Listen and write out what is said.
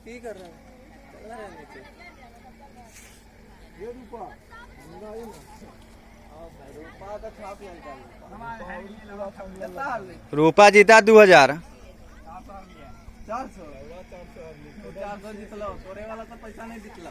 की कर रहा है? चल रहा है नीचे। ये रूपा का छाप रूपा जीता 2000। 400 जितलो तोरे वाला तो पैसा नहीं जितला।